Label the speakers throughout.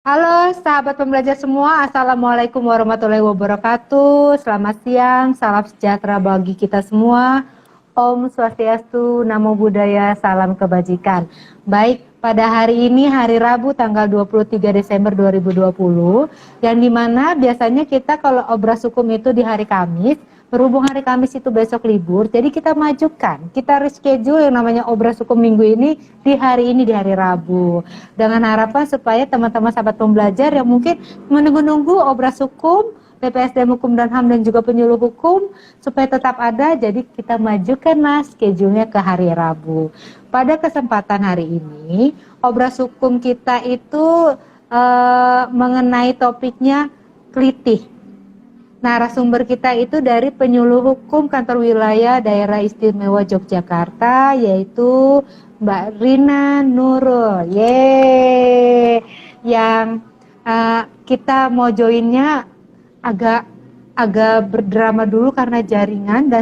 Speaker 1: Halo sahabat pembelajar semua, Assalamualaikum warahmatullahi wabarakatuh. Selamat siang, salam sejahtera bagi kita semua. Om Swastiastu, Namo Buddhaya, salam kebajikan. Baik, pada hari ini hari Rabu tanggal 23 Desember 2020, yang dimana biasanya kita kalau obras hukum itu di hari Kamis, berhubung hari Kamis itu besok libur, jadi kita majukan, kita reschedule yang namanya obras hukum minggu ini di hari ini, di hari Rabu. Dengan harapan supaya teman-teman sahabat pembelajar yang mungkin menunggu-nunggu obras hukum, PPSDM Hukum dan HAM dan juga penyuluh hukum supaya tetap ada, jadi kita majukanlah schedule-nya ke hari Rabu. Pada kesempatan hari ini, obras hukum kita itu mengenai topiknya kelitih. Narasumber kita itu dari penyuluh hukum kantor wilayah daerah istimewa Yogyakarta, yaitu Mbak Rina Nurul. Yeay, yang kita mau joinnya agak agak berdrama dulu karena jaringan dan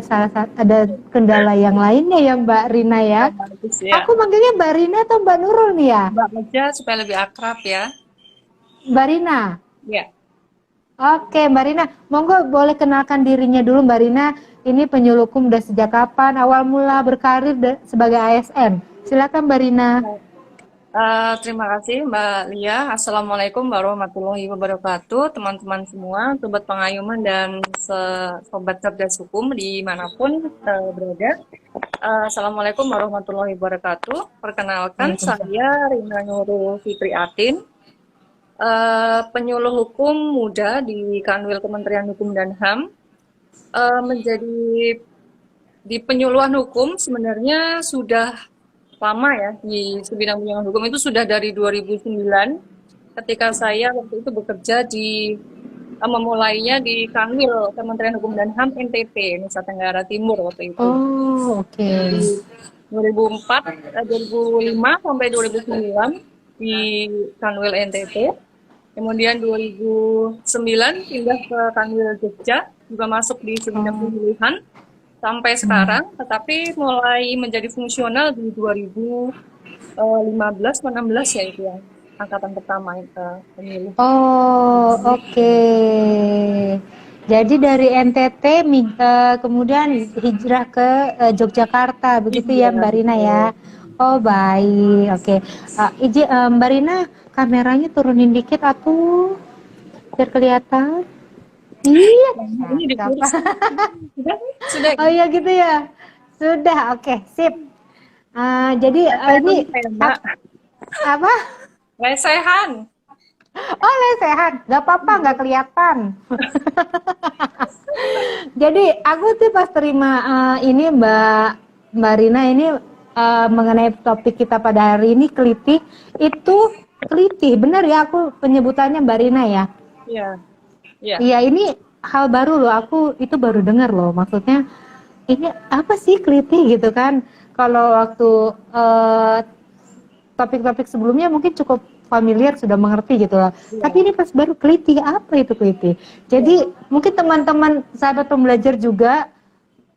Speaker 1: ada kendala yang lainnya ya Mbak Rina ya.
Speaker 2: Bagus ya.
Speaker 1: Aku manggilnya Mbak Rina atau Mbak Nurul nih ya?
Speaker 2: Mbak aja supaya lebih akrab ya.
Speaker 1: Mbak Rina.
Speaker 2: Ya.
Speaker 1: Oke, Mbak Rina, monggo boleh kenalkan dirinya dulu, Mbak Rina. Ini penyuluh hukum udah sejak kapan? Awal mula berkarir sebagai ASN. Silakan, Mbak Rina.
Speaker 2: Terima kasih Mbak Lia. Assalamualaikum warahmatullahi wabarakatuh, teman-teman semua, sobat pengayuman dan sobat cerdas hukum dimanapun berada. Assalamualaikum warahmatullahi wabarakatuh. Perkenalkan, saya Rina Nurul Fitri Atin, penyuluh hukum muda di Kanwil Kementerian Hukum dan HAM. Menjadi di penyuluhan hukum sebenarnya sudah lama ya, di bidang penyuluhan hukum itu sudah dari 2009 ketika saya waktu itu bekerja memulainya di Kanwil Kementerian Hukum dan HAM NTT Nusa Tenggara Timur waktu itu.
Speaker 1: Oh, oke.
Speaker 2: Di 2004, 2005 sampai 2009 di Kanwil NTT. Kemudian 2009 pindah ke Kanwil Jogja, juga masuk di bidang pemilihan sampai sekarang, tetapi mulai menjadi fungsional di 2015-16 ya itu ya, angkatan pertama pemilih.
Speaker 1: Oh, oke. Jadi dari NTT kemudian hijrah ke Yogyakarta, begitu ya Mbak Rina ya? Oh, baik. Oke. Mbak Rina, kameranya turunin dikit atuh, biar kelihatan. Iya,
Speaker 2: Ini di kursi. Sudah.
Speaker 1: oh iya gitu ya. Sudah, oke, sip. Jadi ini
Speaker 2: Mbak.
Speaker 1: apa?
Speaker 2: Lesehan.
Speaker 1: Oh, lesehan. Gak apa-apa, gak kelihatan. Jadi aku tuh pas terima ini Mbak Rina ini mengenai topik kita pada hari ini kelitih, itu kelitih, benar ya aku penyebutannya Mbak Rina ya?
Speaker 2: Iya. Iya.
Speaker 1: Iya, ini hal baru loh, aku itu baru dengar loh, maksudnya ini apa sih kelitih gitu kan? Kalau waktu topik-topik sebelumnya mungkin cukup familiar, sudah mengerti gitu loh.
Speaker 2: Ya.
Speaker 1: Tapi ini pas baru kelitih, apa itu kelitih? Jadi mungkin teman-teman sahabat pembelajar juga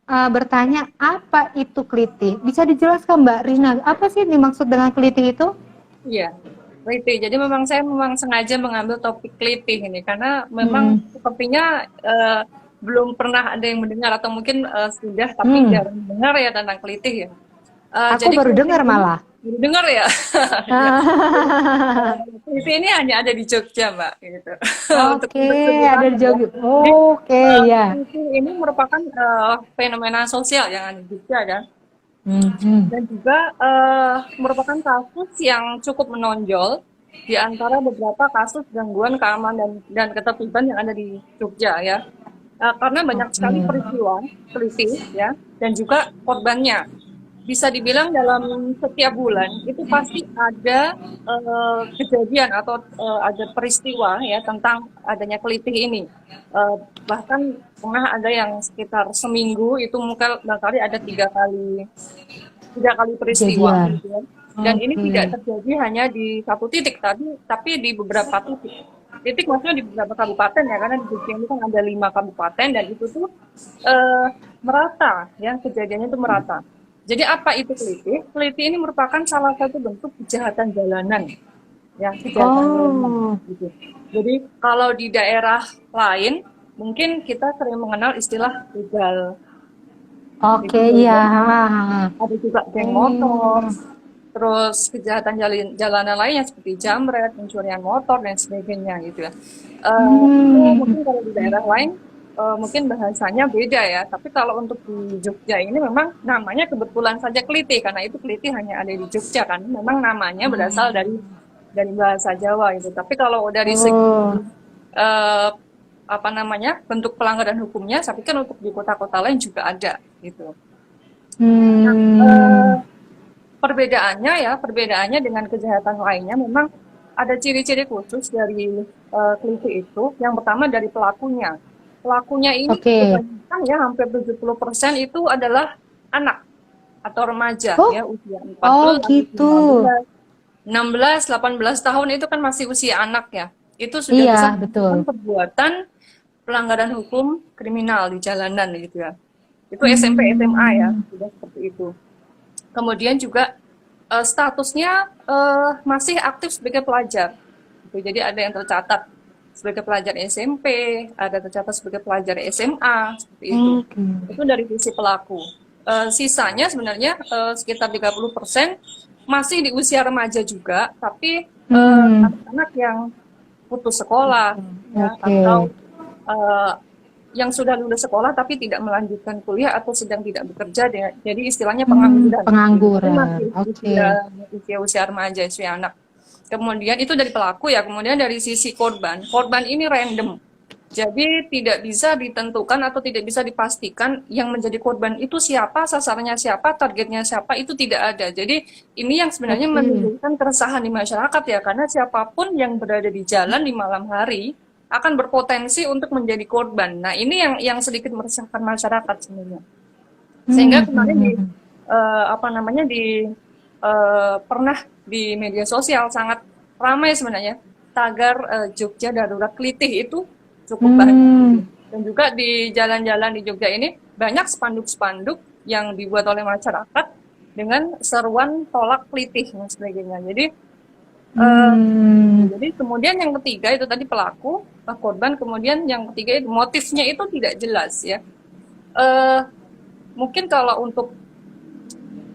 Speaker 1: bertanya apa itu kelitih. Bisa dijelaskan Mbak Rina, apa sih dimaksud dengan kelitih itu?
Speaker 2: Iya, kelitih. Jadi memang saya sengaja mengambil topik kelitih ini karena memang sepertinya belum pernah ada yang mendengar atau mungkin sudah tapi jarang mendengar ya tentang kelitih ya.
Speaker 1: Aku
Speaker 2: Jadi
Speaker 1: baru dengar malah.
Speaker 2: baru dengar ya. Kelitih ini hanya ada di Jogja, Mbak. Gitu.
Speaker 1: Oke, ada di Jogja. Oke, ya.
Speaker 2: Kelitih ini merupakan fenomena sosial yang ada di Jogja kan. Dan juga merupakan kasus yang cukup menonjol di antara beberapa kasus gangguan keamanan dan ketertiban yang ada di Jogja ya. Karena banyak sekali peristiwa kelitih ya, dan juga korbannya. Bisa dibilang dalam setiap bulan itu pasti ada kejadian atau ada peristiwa ya tentang adanya kelitih ini. Bahkan pernah ada yang sekitar seminggu itu mungkin barangkali ada tiga kali peristiwa gitu ya. Dan ini tidak terjadi hanya di satu titik tapi di beberapa titik maksudnya di beberapa kabupaten ya, karena di Jogja ini kan ada 5 kabupaten dan itu tuh merata ya, kejadiannya itu merata. Jadi apa itu kelitih? Kelitih ini merupakan salah satu bentuk kejahatan jalanan ya kejahatan lainnya
Speaker 1: Oh,
Speaker 2: gitu. Jadi kalau di daerah lain mungkin kita sering mengenal istilah begal,
Speaker 1: oke,
Speaker 2: itu
Speaker 1: iya.
Speaker 2: ya.
Speaker 1: Ha, ha, ha.
Speaker 2: Ada juga geng motor,
Speaker 1: Oh,
Speaker 2: terus kejahatan jalanan lainnya seperti jambret, pencurian motor dan sebagainya gitu ya. Itu
Speaker 1: hmm,
Speaker 2: mungkin kalau di daerah lain mungkin bahasanya beda ya. Tapi kalau untuk di Jogja ini memang namanya kebetulan saja Keliti karena itu Keliti hanya ada di Jogja kan. Memang namanya berasal dari bahasa Jawa itu. Tapi kalau dari segi
Speaker 1: oh,
Speaker 2: eh, apa namanya bentuk pelanggaran hukumnya, saya pikir untuk di kota-kota lain juga ada gitu. Nah,
Speaker 1: hmm,
Speaker 2: perbedaannya dengan kejahatan lainnya memang ada ciri-ciri khusus dari Keliti itu. Yang pertama dari pelakunya. Pelakunya ini
Speaker 1: oke.
Speaker 2: kebanyakan ya hampir 70% itu adalah anak atau remaja
Speaker 1: Oh,
Speaker 2: ya usia
Speaker 1: oh
Speaker 2: 14,
Speaker 1: gitu.
Speaker 2: 15, 16, 18 tahun itu kan masih usia anak ya. Itu sudah
Speaker 1: Iya,
Speaker 2: bisa
Speaker 1: betul.
Speaker 2: melakukan perbuatan pelanggaran hukum kriminal di jalanan gitu ya. Itu SMP, SMA ya,
Speaker 1: Hmm,
Speaker 2: sudah seperti itu. Kemudian juga statusnya masih aktif sebagai pelajar. Gitu. Jadi ada yang tercatat sebagai pelajar SMP, ada tercatat sebagai pelajar SMA, seperti itu.
Speaker 1: oke.
Speaker 2: Itu dari sisi pelaku. Sisanya sebenarnya sekitar 30% masih di usia remaja juga, tapi
Speaker 1: Hmm,
Speaker 2: anak-anak yang putus sekolah ya
Speaker 1: oke.
Speaker 2: atau eh, yang sudah lulus sekolah tapi tidak melanjutkan kuliah atau sedang tidak bekerja, jadi istilahnya pengangguran. Itu
Speaker 1: Pengangguran.
Speaker 2: masih
Speaker 1: Oke.
Speaker 2: usia remaja, usia anak. Kemudian itu dari pelaku ya, kemudian dari sisi korban. Korban ini random. Jadi tidak bisa ditentukan atau tidak bisa dipastikan yang menjadi korban itu siapa, sasarannya siapa, targetnya siapa, itu tidak ada. Jadi ini yang sebenarnya
Speaker 1: Oke.
Speaker 2: menimbulkan keresahan di masyarakat ya, karena siapapun yang berada di jalan di malam hari akan berpotensi untuk menjadi korban. Nah, ini yang sedikit meresahkan masyarakat sebenarnya. Sehingga kemarin di
Speaker 1: Hmm.
Speaker 2: apa namanya pernah di media sosial sangat ramai sebenarnya tagar Jogja Darurat Kelitih itu cukup banyak.
Speaker 1: Hmm.
Speaker 2: Dan juga di jalan-jalan di Jogja ini banyak spanduk-spanduk yang dibuat oleh masyarakat dengan seruan tolak kelitih dan sebagainya. Eh,
Speaker 1: Hmm.
Speaker 2: jadi kemudian yang ketiga itu tadi pelaku, korban, kemudian yang ketiga itu motifnya itu tidak jelas ya. Eh, Mungkin kalau untuk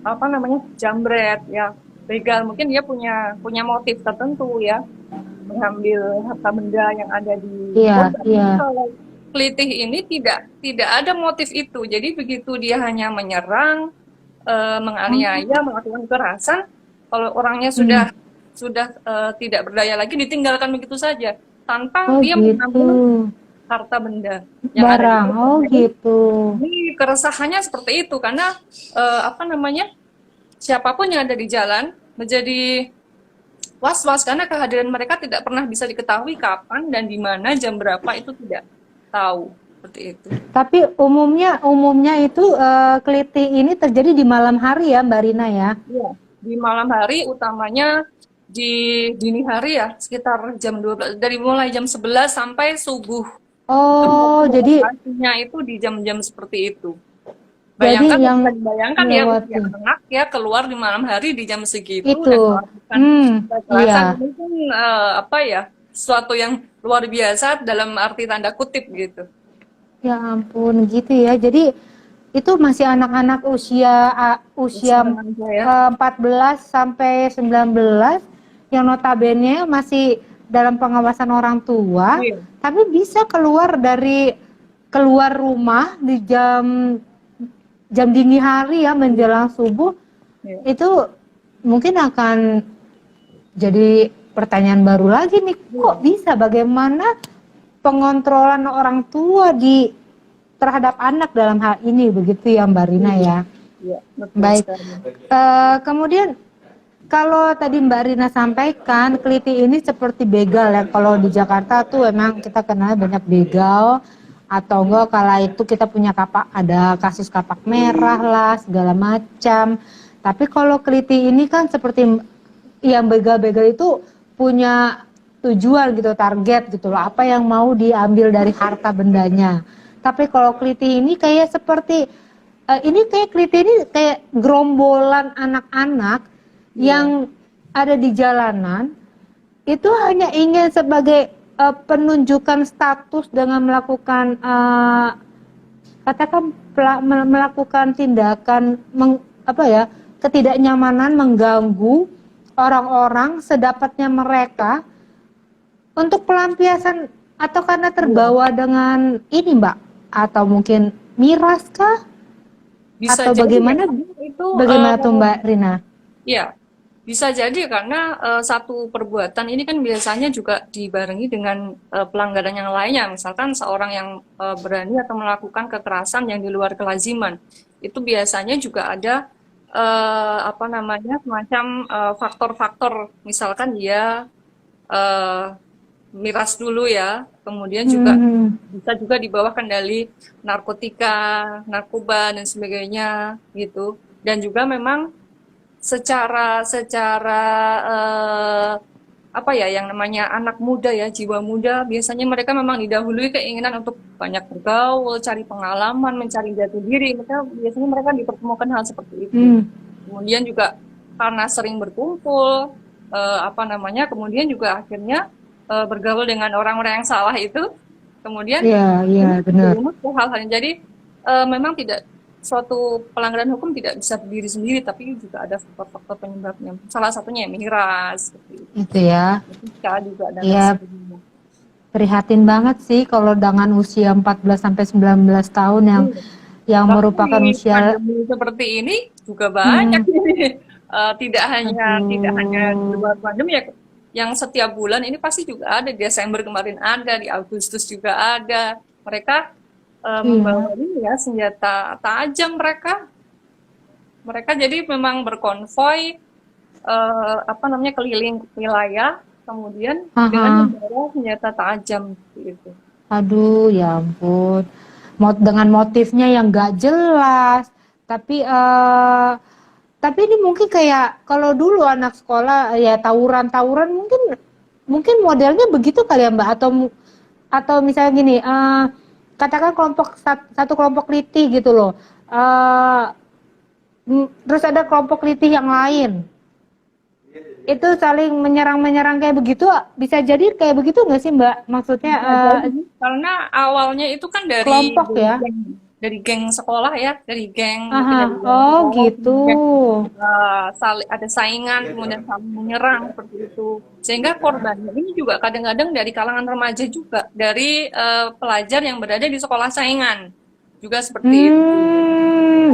Speaker 2: apa namanya jambret ya begal mungkin dia punya punya motif tertentu ya mengambil harta benda yang ada di
Speaker 1: Iya,
Speaker 2: korban.
Speaker 1: iya.
Speaker 2: Tapi kalau kelitih ini tidak ada motif itu. Jadi begitu dia hanya menyerang, menganiaya, melakukan kekerasan, kalau orangnya
Speaker 1: Hmm.
Speaker 2: sudah tidak berdaya lagi ditinggalkan begitu saja tanpa
Speaker 1: Oh
Speaker 2: dia
Speaker 1: gitu.
Speaker 2: mengambil harta benda yang ada di
Speaker 1: Barang.
Speaker 2: korban.
Speaker 1: Oh
Speaker 2: Nah,
Speaker 1: gitu.
Speaker 2: ini keresahannya seperti itu karena apa namanya siapapun yang ada di jalan menjadi was-was karena kehadiran mereka tidak pernah bisa diketahui kapan dan di mana jam berapa itu tidak tahu seperti itu.
Speaker 1: Tapi umumnya itu keliti ini terjadi di malam hari ya, Mbak Rina ya.
Speaker 2: Iya, di malam hari utamanya di dini hari ya sekitar jam 12 dari mulai jam 11 sampai subuh. Itu
Speaker 1: Oh,
Speaker 2: biasanya
Speaker 1: jadi
Speaker 2: operasinya itu di jam-jam seperti itu.
Speaker 1: jadi
Speaker 2: Bayangkan,
Speaker 1: yang
Speaker 2: bisa dibayangkan ya usia
Speaker 1: melewati
Speaker 2: anak ya keluar di malam hari di jam segitu
Speaker 1: itu.
Speaker 2: dan melakukan
Speaker 1: Iya.
Speaker 2: kekerasan mungkin apa ya sesuatu yang luar biasa dalam arti tanda kutip gitu.
Speaker 1: Ya ampun, gitu ya. Jadi itu masih anak-anak usia
Speaker 2: Usia remaja ya.
Speaker 1: 14 sampai 19 yang notabene masih dalam pengawasan orang tua,
Speaker 2: Iya,
Speaker 1: tapi bisa keluar rumah di jam dini hari ya menjelang subuh,
Speaker 2: iya,
Speaker 1: itu mungkin akan jadi pertanyaan baru lagi nih,
Speaker 2: iya,
Speaker 1: kok bisa, bagaimana pengontrolan orang tua terhadap anak dalam hal ini, begitu ya Mbak Rina
Speaker 2: iya,
Speaker 1: ya.
Speaker 2: iya, betul
Speaker 1: Baik.
Speaker 2: sekali.
Speaker 1: Kemudian kalau tadi Mbak Rina sampaikan, keliti ini seperti begal ya. Kalau di Jakarta tuh emang kita kenal banyak begal, atau enggak kala itu kita punya ada kasus kapak merah lah segala macam. Tapi kalau keliti ini kan seperti yang begal-begal itu punya tujuan gitu, target gitu loh, apa yang mau diambil dari harta bendanya. Tapi kalau keliti ini kayak seperti keliti ini kayak gerombolan anak-anak
Speaker 2: Iya,
Speaker 1: yang ada di jalanan, itu hanya ingin sebagai penunjukan status dengan melakukan katakan melakukan tindakan ketidaknyamanan, mengganggu orang-orang sedapatnya mereka untuk pelampiasan, atau karena terbawa dengan ini Mbak, atau mungkin miras kah,
Speaker 2: Bisa
Speaker 1: atau
Speaker 2: jadi
Speaker 1: bagaimana
Speaker 2: itu
Speaker 1: tuh Mbak Rina?
Speaker 2: ya, bisa jadi karena satu perbuatan ini kan biasanya juga dibarengi dengan pelanggaran yang lainnya. Misalkan seorang yang berani atau melakukan kekerasan yang di luar kelaziman, itu biasanya juga ada apa namanya, semacam faktor-faktor. Misalkan dia eh, miras dulu ya, kemudian juga bisa juga di bawah kendali narkotika, narkoba dan sebagainya gitu. Dan juga memang secara secara apa ya, yang namanya anak muda ya, jiwa muda, biasanya mereka memang didahului keinginan untuk banyak bergaul, cari pengalaman, mencari jati diri. Biasanya mereka dipertemukan hal seperti itu. Kemudian juga karena sering berkumpul, apa namanya, kemudian juga akhirnya bergaul dengan orang-orang yang salah itu, kemudian
Speaker 1: Iya, benar.
Speaker 2: terjerumus ke hal-hal yang jadi memang tidak, suatu pelanggaran hukum tidak bisa berdiri sendiri, tapi juga ada faktor-faktor penyebabnya. Salah satunya ya miras, seperti itu.
Speaker 1: Itu ya.
Speaker 2: Etika juga dan lain
Speaker 1: Iya,
Speaker 2: sebagainya.
Speaker 1: prihatin banget sih kalau dengan usia 14 sampai 19 tahun yang
Speaker 2: Tapi
Speaker 1: merupakan
Speaker 2: di
Speaker 1: usia.
Speaker 2: pandemi seperti ini juga banyak ini. Tidak hanya di
Speaker 1: Aduh.
Speaker 2: luar pandemi ya, yang setiap bulan ini pasti juga ada. Desember kemarin ada, di Agustus juga ada. Mereka
Speaker 1: Iya.
Speaker 2: membawa ini ya, senjata tajam mereka. Mereka jadi memang berkonvoy apa namanya, keliling wilayah, kemudian dengan
Speaker 1: Haha.
Speaker 2: membawa senjata tajam seperti itu.
Speaker 1: Aduh, ya ampun. Dengan motifnya yang gak jelas. Tapi tapi ini mungkin kayak kalau dulu anak sekolah ya tawuran-tawuran, mungkin modelnya begitu kali ya Mbak, atau misalnya gini, katakan satu kelompok litih gitu loh. Terus ada kelompok litih yang lain. Itu saling menyerang kayak begitu, bisa jadi kayak begitu nggak sih Mbak? Maksudnya
Speaker 2: Bisa jadi, karena awalnya itu kan dari
Speaker 1: kelompok ya?
Speaker 2: dari geng sekolah ya, dari geng, mungkin
Speaker 1: Aha,
Speaker 2: dari geng
Speaker 1: oh
Speaker 2: sekolah,
Speaker 1: gitu.
Speaker 2: kemudian ada saingan, kemudian saling menyerang seperti itu. Sehingga korbannya ini juga kadang-kadang dari kalangan remaja juga, dari pelajar yang berada di sekolah saingan, juga seperti itu.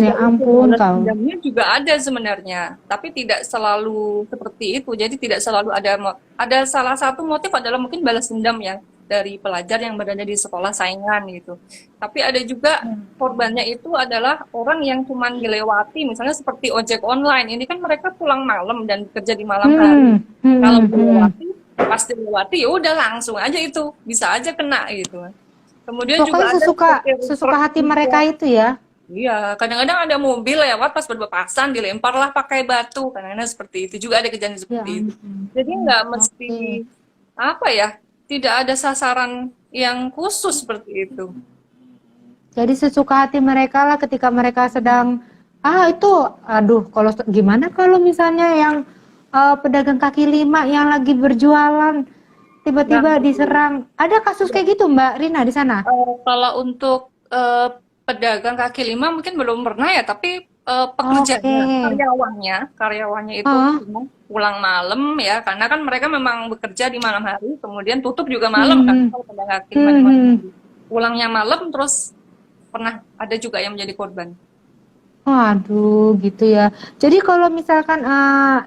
Speaker 1: Ya
Speaker 2: Ada unsur
Speaker 1: ampun
Speaker 2: balas
Speaker 1: kau.
Speaker 2: dendamnya juga ada sebenarnya, tapi tidak selalu seperti itu. Jadi tidak selalu ada salah satu motif adalah mungkin balas dendam ya dari pelajar yang berada di sekolah saingan gitu. Tapi ada juga korbannya itu adalah orang yang cuman dilewati, misalnya seperti ojek online. Ini kan mereka pulang malam dan kerja di malam hari. Kalau dilewati, pas dilewati ya udah langsung aja itu, bisa aja kena gitu. Kemudian
Speaker 1: Pokoknya
Speaker 2: juga ada seperti
Speaker 1: sesuka hati mereka itu ya.
Speaker 2: iya, kadang-kadang ada mobil lewat pas berpapasan, dilemparlah pakai batu, kadang-kadang seperti itu. Juga ada kejadian
Speaker 1: Ya
Speaker 2: seperti itu.
Speaker 1: ampun.
Speaker 2: Jadi nggak mesti,
Speaker 1: Oke.
Speaker 2: apa ya, tidak ada sasaran yang khusus seperti itu.
Speaker 1: Jadi sesuka hati mereka lah ketika mereka sedang itu, aduh, gimana kalau misalnya yang pedagang kaki lima yang lagi berjualan
Speaker 2: Nah,
Speaker 1: tiba-tiba diserang. Ada kasus kayak gitu Mbak Rina di sana?
Speaker 2: kalau untuk pedagang kaki lima mungkin belum pernah ya, tapi
Speaker 1: Oke.
Speaker 2: pekerjanya, karyawannya itu
Speaker 1: Hah?
Speaker 2: pulang malam ya, karena kan mereka memang bekerja di malam hari, kemudian tutup juga malam kan,
Speaker 1: Hmm.
Speaker 2: kalau pedagang kaki lima di malam
Speaker 1: Hmm.
Speaker 2: hari. Pulangnya malam, terus pernah ada juga yang menjadi korban.
Speaker 1: Waduh, gitu ya. Jadi kalau misalkan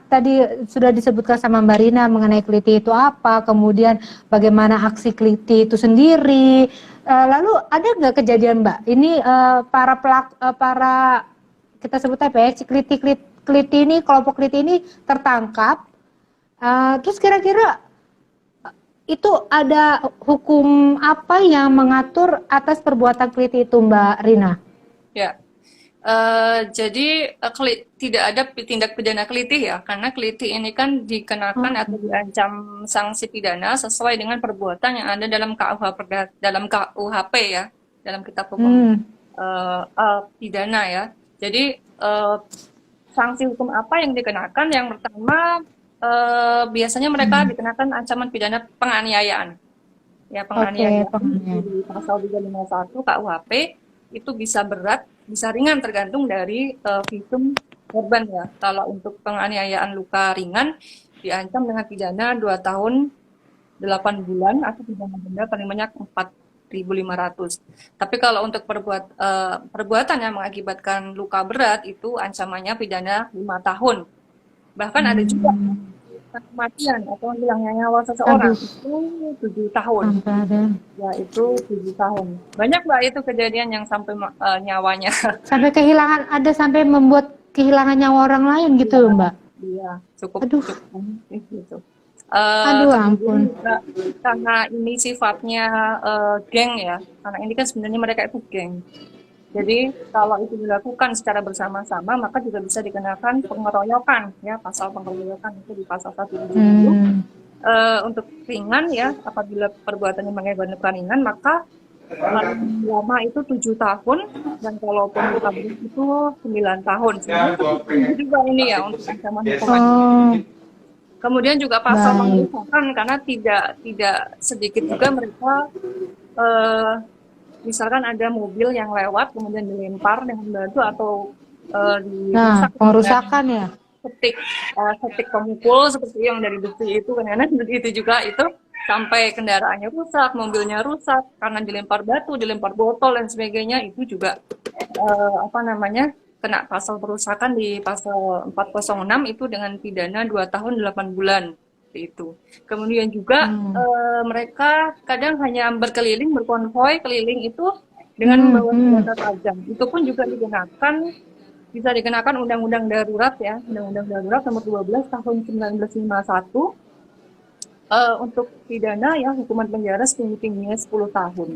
Speaker 1: tadi sudah disebutkan sama Mbak Rina mengenai keliti itu apa, kemudian bagaimana aksi keliti itu sendiri, lalu ada nggak kejadian Mbak? Ini para kita sebut apa ya, si keliti ini, kelompok keliti ini tertangkap, terus kira-kira itu ada hukum apa yang mengatur atas perbuatan keliti itu Mbak Rina?
Speaker 2: Ya. Jadi tidak ada tindak pidana kelitih ya, karena kelitih ini kan dikenakan atau diancam sanksi pidana sesuai dengan perbuatan yang ada dalam dalam KUHP ya, dalam Kitab Hukum Pidana ya. Jadi sanksi hukum apa yang dikenakan? Yang pertama, biasanya mereka dikenakan ancaman pidana penganiayaan. Ya,
Speaker 1: Oke,
Speaker 2: penganiayaan
Speaker 1: pengennya.
Speaker 2: di pasal 351 KUHP itu bisa berat, bisa ringan tergantung dari visum korban ya. Kalau untuk penganiayaan luka ringan diancam dengan pidana 2 tahun 8 bulan atau pidana denda paling banyak 4.500. Tapi kalau untuk perbuatan yang mengakibatkan luka berat itu ancamannya pidana 5 tahun. Bahkan ada juga kematian atau hilangnya nyawa seseorang
Speaker 1: Aduh,
Speaker 2: itu 7 tahun.
Speaker 1: sampai ada.
Speaker 2: Ya, itu 7 tahun. Banyak Mbak itu kejadian yang sampai nyawanya.
Speaker 1: Sampai kehilangan, ada sampai membuat kehilangan nyawa orang lain gitu,
Speaker 2: Iya,
Speaker 1: Mbak.
Speaker 2: iya, cukup
Speaker 1: Aduh,
Speaker 2: cukup banyak gitu.
Speaker 1: aduh
Speaker 2: Kemudian
Speaker 1: ampun.
Speaker 2: juga karena ini sifatnya geng ya, karena ini kan sebenarnya mereka itu geng. Jadi kalau itu dilakukan secara bersama-sama, maka juga bisa dikenakan pengeroyokan ya, pasal pengeroyokan itu di pasal 170.
Speaker 1: Hmm.
Speaker 2: Untuk ringan ya, apabila perbuatannya mengakibatkan ringan, maka paling lama itu 7 tahun, dan kalaupun luka berat itu 9 tahun. Sebenarnya cukup tinggi juga ini ya untuk ancaman hukuman.
Speaker 1: Oh,
Speaker 2: Kemudian juga pasal
Speaker 1: baik.
Speaker 2: pengerusakan, karena tidak sedikit juga mereka eh, misalkan ada mobil yang lewat kemudian dilempar dengan batu atau
Speaker 1: Nah,
Speaker 2: dirusak dengan
Speaker 1: pengerusakan ya.
Speaker 2: setik setik pemukul seperti yang dari besi itu kan, karena itu juga itu sampai kendaraannya rusak, mobilnya rusak karena dilempar batu, dilempar botol dan sebagainya, itu juga apa namanya, kena pasal perusakan di pasal 406 itu dengan pidana 2 tahun 8 bulan itu. Kemudian juga mereka kadang hanya berkeliling, berkonvoi keliling itu dengan membawa senjata tajam. Itu pun juga bisa dikenakan undang-undang darurat ya, undang-undang darurat nomor 12 tahun 1951 untuk pidana ya hukuman penjara setinggi-tingginya 10 tahun.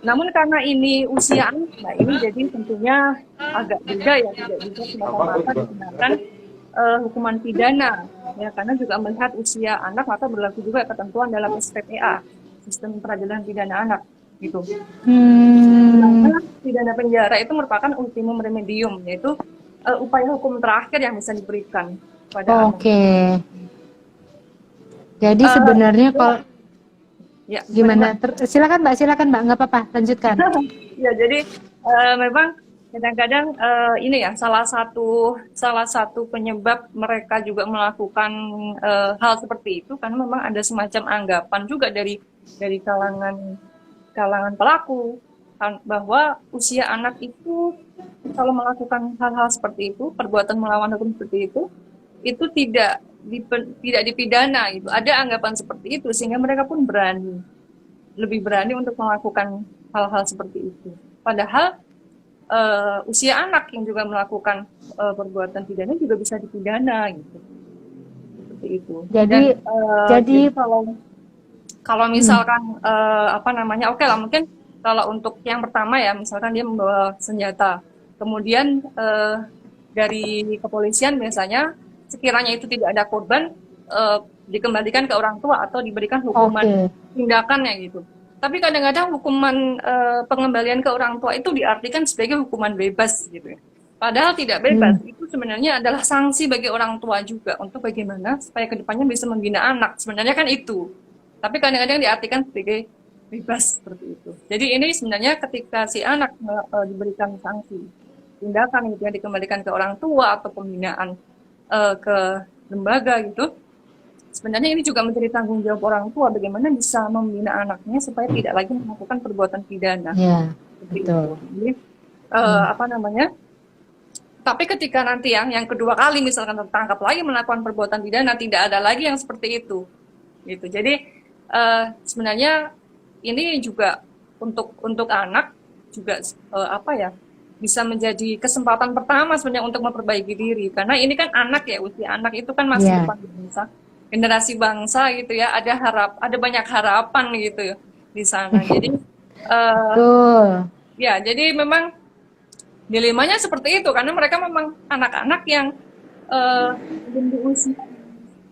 Speaker 2: Namun karena ini usia anak, nah ini jadi tentunya agak beda ya, tidak bisa semata-mata dikenakan hukuman pidana ya, karena juga melihat usia anak maka berlaku juga ketentuan dalam SPPA, sistem peradilan pidana anak gitu. Karena pidana penjara itu merupakan ultimum remedium, yaitu upaya hukum terakhir yang bisa diberikan pada anak.
Speaker 1: Oke. Jadi sebenarnya kalau
Speaker 2: ya,
Speaker 1: gimana? Silakan Mbak, nggak apa-apa, lanjutkan.
Speaker 2: Ya, jadi memang kadang-kadang ini ya salah satu penyebab mereka juga melakukan hal seperti itu karena memang ada semacam anggapan juga dari kalangan pelaku bahwa usia anak itu kalau melakukan hal-hal seperti itu, perbuatan melawan hukum seperti itu tidak dipidana gitu. Ada anggapan seperti itu sehingga mereka pun lebih berani untuk melakukan hal-hal seperti itu. Padahal usia anak yang juga melakukan perbuatan pidana juga bisa dipidana gitu. Seperti itu. Jadi kalau misalkan apa namanya, oke lah, mungkin kalau untuk yang pertama ya, misalkan dia membawa senjata, kemudian dari kepolisian biasanya sekiranya itu tidak ada korban, dikembalikan ke orang tua atau diberikan hukuman tindakannya gitu. Tapi kadang-kadang hukuman pengembalian ke orang tua itu diartikan sebagai hukuman bebas gitu ya. Padahal tidak bebas, itu sebenarnya adalah sanksi bagi orang tua juga untuk bagaimana supaya kedepannya bisa membina anak. Sebenarnya kan itu. Tapi kadang-kadang diartikan sebagai bebas seperti itu. Jadi ini sebenarnya ketika si anak diberikan sanksi tindakan gitu ya, dikembalikan ke orang tua atau pembinaan ke lembaga gitu, sebenarnya ini juga menjadi tanggung jawab orang tua bagaimana bisa membina anaknya supaya tidak lagi melakukan perbuatan pidana.
Speaker 1: Ya, betul.
Speaker 2: Jadi apa namanya? Tapi ketika nanti yang kedua kali misalkan tertangkap lagi melakukan perbuatan pidana, tidak ada lagi yang seperti itu. Gitu. Jadi sebenarnya ini juga untuk anak juga apa ya, bisa menjadi kesempatan pertama sebenarnya untuk memperbaiki diri, karena ini kan anak ya, usia anak itu kan masih depan bangsa, generasi bangsa gitu ya, ada banyak harapan gitu ya di sana. Jadi ya, jadi memang dilemanya seperti itu karena mereka memang anak-anak yang belum diusia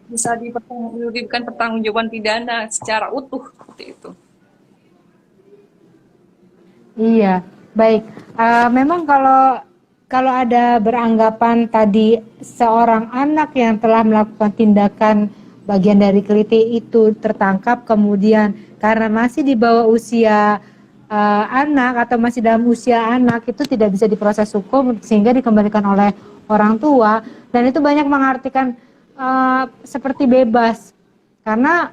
Speaker 2: bisa diberikan pertanggungjawaban pidana secara utuh seperti itu.
Speaker 1: Iya, baik. Memang kalau ada beranggapan tadi seorang anak yang telah melakukan tindakan bagian dari keliti itu tertangkap, kemudian karena masih di bawah usia anak atau masih dalam usia anak, itu tidak bisa diproses hukum sehingga dikembalikan oleh orang tua, dan itu banyak mengartikan seperti bebas karena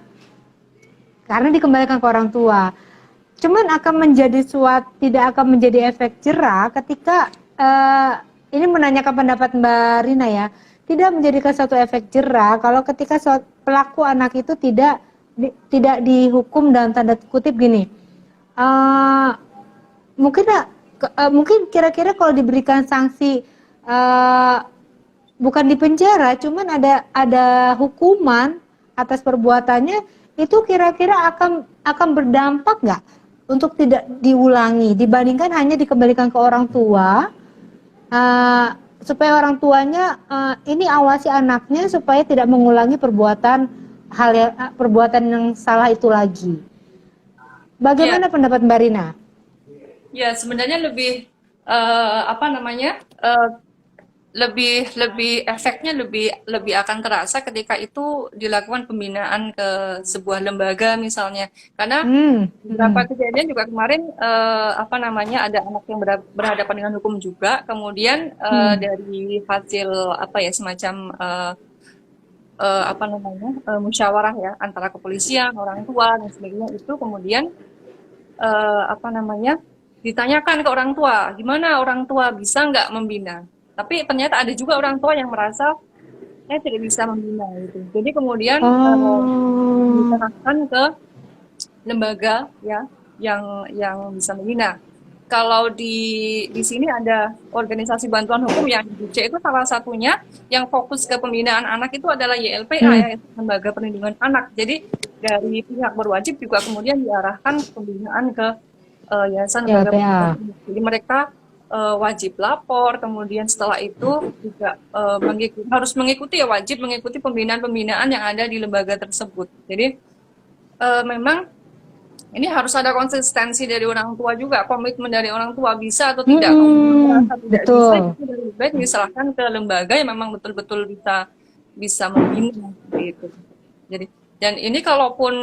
Speaker 1: dikembalikan ke orang tua. Cuman tidak akan menjadi efek jera ketika ini menanyakan pendapat Mbak Rina ya, tidak menjadikan suatu efek jera kalau ketika pelaku anak itu tidak dihukum dalam tanda kutip gini. Mungkin kira-kira kalau diberikan sanksi bukan di penjara, cuman ada hukuman atas perbuatannya, itu kira-kira akan berdampak nggak untuk tidak diulangi dibandingkan hanya dikembalikan ke orang tua, supaya orang tuanya ini awasi anaknya supaya tidak mengulangi perbuatan yang salah itu lagi. Bagaimana pendapat Mbak Rina?
Speaker 2: Ya, sebenarnya lebih lebih efeknya lebih akan terasa ketika itu dilakukan pembinaan ke sebuah lembaga misalnya, karena beberapa kejadian juga kemarin ada anak yang berhadapan dengan hukum juga, kemudian dari hasil semacam musyawarah ya antara kepolisian, orang tua dan sebagainya, itu kemudian ditanyakan ke orang tua, gimana orang tua bisa nggak membina? Tapi ternyata ada juga orang tua yang merasa saya tidak bisa membina gitu. Jadi kemudian diserahkan ke lembaga ya yang bisa membina. Kalau di sini ada organisasi bantuan hukum yang di Jogja, itu salah satunya yang fokus ke pembinaan anak itu adalah YLPA ya, Lembaga Perlindungan Anak. Jadi dari pihak berwajib juga kemudian diarahkan pembinaan ke yayasan lembaga. Jadi mereka wajib lapor, kemudian setelah itu juga harus mengikuti pembinaan-pembinaan yang ada di lembaga tersebut. Jadi memang ini harus ada konsistensi dari orang tua juga, komitmen dari orang tua, bisa atau tidak. Tidak bisa, itu lebih baik diserahkan ke lembaga yang memang betul-betul bisa membina gitu. Jadi, dan ini kalaupun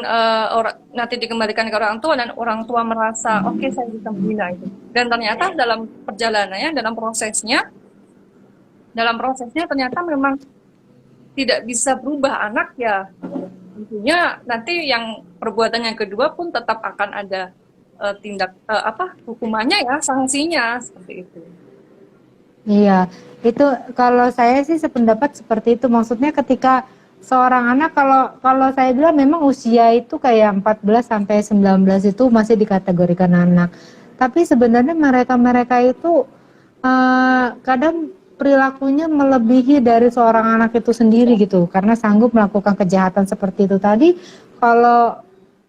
Speaker 2: nanti dikembalikan ke orang tua dan orang tua merasa oke, saya bisa membina itu, dan ternyata dalam perjalanannya, dalam prosesnya ternyata memang tidak bisa berubah anak, ya tentunya nanti yang perbuatan yang kedua pun tetap akan ada hukumannya ya, sanksinya seperti itu.
Speaker 1: Iya, itu kalau saya sih sependapat seperti itu. Maksudnya ketika seorang anak, kalau saya bilang memang usia itu kayak 14 sampai 19 itu masih dikategorikan anak. Tapi sebenarnya mereka itu kadang perilakunya melebihi dari seorang anak itu sendiri gitu, karena sanggup melakukan kejahatan seperti itu tadi.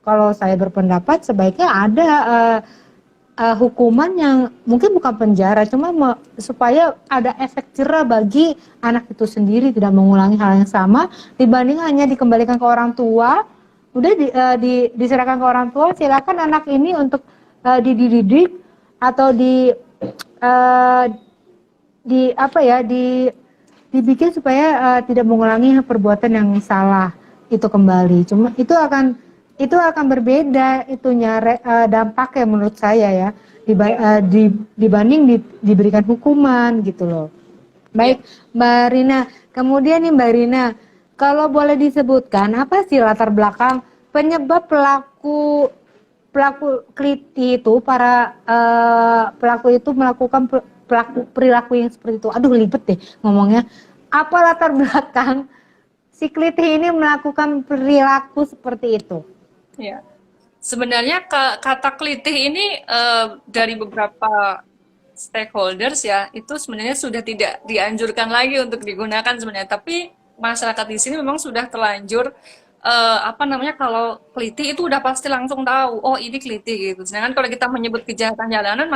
Speaker 1: Kalau saya berpendapat sebaiknya ada hukuman yang mungkin bukan penjara, cuma supaya ada efek jera bagi anak itu sendiri, tidak mengulangi hal yang sama, dibanding hanya dikembalikan ke orang tua. Udah diserahkan ke orang tua, silakan anak ini untuk dididik atau dibikin supaya tidak mengulangi perbuatan yang salah itu kembali. Cuma itu akan berbeda itunya dampaknya menurut saya ya, dibanding diberikan hukuman gitu loh. Baik, Mbak Rina. Kemudian nih Mbak Rina, kalau boleh disebutkan apa sih latar belakang penyebab pelaku keliti itu, para pelaku itu melakukan perilaku yang seperti itu? Aduh, libet deh ngomongnya. Apa latar belakang si keliti ini melakukan perilaku seperti itu?
Speaker 2: Ya, sebenarnya kata kelitih ini dari beberapa stakeholders ya, itu sebenarnya sudah tidak dianjurkan lagi untuk digunakan sebenarnya. Tapi masyarakat di sini memang sudah terlanjur kalau kelitih itu udah pasti langsung tahu, oh ini kelitih gitu. Sedangkan kalau kita menyebut kejahatan jalanan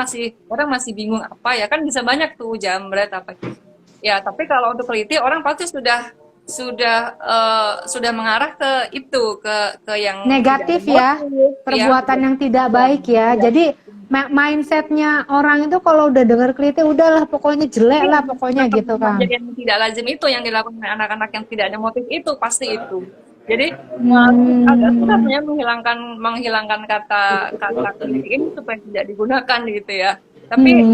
Speaker 2: orang masih bingung apa ya, kan bisa banyak tuh jambret apa. Ya, tapi kalau untuk kelitih orang pasti sudah mengarah ke yang
Speaker 1: negatif ya, perbuatan yang tidak baik ya. Jadi mindsetnya orang itu kalau udah dengar kritik udahlah pokoknya jelek lah pokoknya gitu kan.
Speaker 2: Jadi yang tidak lazim itu yang dilakukan oleh anak-anak yang tidak ada motif itu pasti itu. Jadi agak susah
Speaker 1: Hmm,
Speaker 2: sebenarnya menghilangkan kata kritik ini supaya tidak digunakan gitu ya. Tapi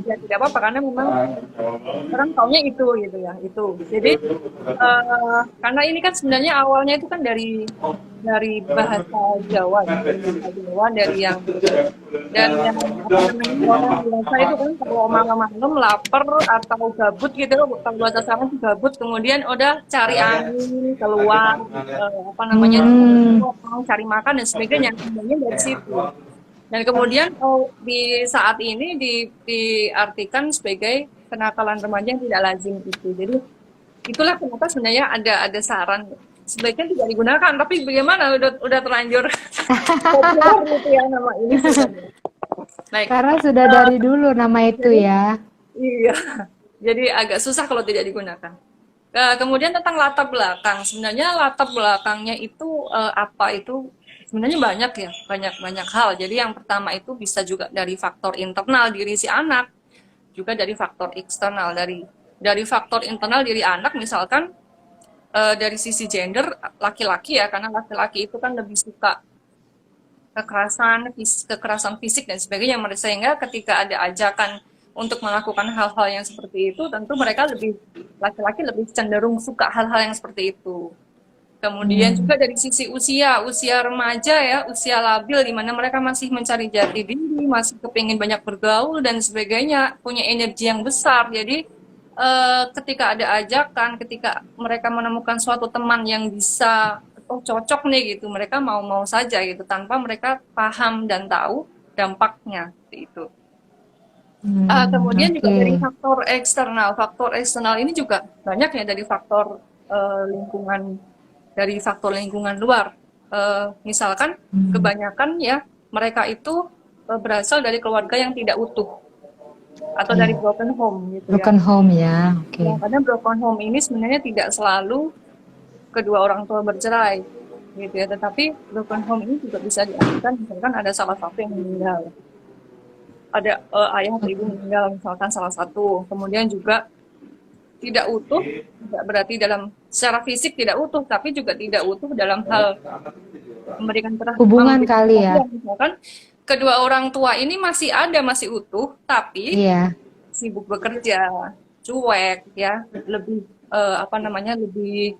Speaker 2: ya tidak apa-apa karena memang orang taunya itu gitu ya itu. Jadi karena ini kan sebenarnya awalnya itu kan dari bahasa Jawa ya, dari bahasa Jawa dari yang apa namanya orang biasa itu kan kalau malam-malam lapar atau gabut gitu kalau bahasa sekarang tuh gabut kemudian udah cari angin keluar apa namanya cari makan dan sebagainya sebenarnya dari situ dan kemudian di saat ini diartikan sebagai kenakalan remaja yang tidak lazim itu jadi itulah kenapa sebenarnya ada saran sebaiknya tidak digunakan tapi bagaimana udah terlanjur populer gitu ya nama ini sebenarnya. Baik.
Speaker 1: karena sudah dari dulu nama itu
Speaker 2: Jadi,
Speaker 1: ya.
Speaker 2: iya. Jadi agak susah kalau tidak digunakan. Kemudian tentang latar belakang. Sebenarnya latar belakangnya itu apa itu sebenarnya banyak ya, banyak hal. Jadi yang pertama itu bisa juga dari faktor internal diri si anak, juga dari faktor eksternal dari faktor internal diri anak misalkan dari sisi gender laki-laki ya karena laki-laki itu kan lebih suka kekerasan fisik dan sebagainya sehingga ketika ada ajakan untuk melakukan hal-hal yang seperti itu tentu mereka laki-laki lebih cenderung suka hal-hal yang seperti itu kemudian juga dari sisi usia remaja ya usia labil di mana mereka masih mencari jati diri masih kepingin banyak bergaul dan sebagainya punya energi yang besar jadi ketika ada ajakan ketika mereka menemukan suatu teman yang bisa cocok nih gitu mereka mau saja gitu tanpa mereka paham dan tahu dampaknya itu kemudian juga dari
Speaker 1: Oke.
Speaker 2: faktor eksternal ini juga banyak ya dari faktor lingkungan luar misalkan kebanyakan ya mereka itu berasal dari keluarga yang tidak utuh atau dari broken home gitu ya
Speaker 1: Broken home ya. Oke.
Speaker 2: ya karena broken home ini sebenarnya tidak selalu kedua orang tua bercerai gitu ya tetapi broken home ini juga bisa diartikan misalkan ada salah satu yang meninggal ada ayah atau ibu meninggal misalkan salah satu kemudian juga tidak utuh tidak berarti dalam secara fisik tidak utuh tapi juga tidak utuh dalam hal memberikan
Speaker 1: Hubungan kali ya.
Speaker 2: misalkan kedua orang tua ini masih utuh tapi
Speaker 1: Iya.
Speaker 2: sibuk bekerja cuek ya lebih apa namanya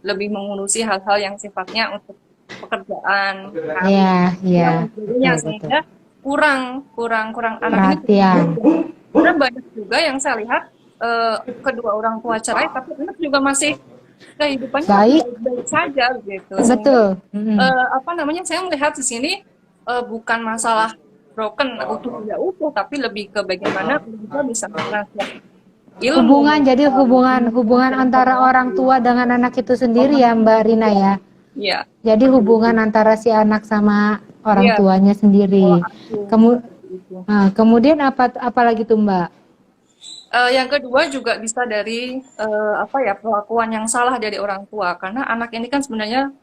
Speaker 2: lebih mengurusi hal-hal yang sifatnya untuk pekerjaan
Speaker 1: Iya, iya.
Speaker 2: sebagainya
Speaker 1: Betul,
Speaker 2: sehingga kurang anak ini
Speaker 1: perhatian.
Speaker 2: karena banyak juga yang saya lihat kedua orang tua cerai tapi anak juga masih kehidupannya
Speaker 1: Baik.
Speaker 2: baik saja gitu
Speaker 1: Betul.
Speaker 2: apa namanya saya melihat di sini bukan masalah broken utuh tidak utuh tapi lebih ke bagaimana kita bisa mentransfer ilmu
Speaker 1: Hubungan jadi hubungan antara orang tua dengan anak itu sendiri ya Mbak Rina ya.
Speaker 2: ya
Speaker 1: Jadi hubungan antara si anak sama orang
Speaker 2: Iya.
Speaker 1: tuanya sendiri.
Speaker 2: Gitu.
Speaker 1: Kemudian apa lagi tuh Mbak?
Speaker 2: Yang kedua juga bisa dari apa ya perlakuan yang salah dari orang tua karena anak ini kan sebenarnya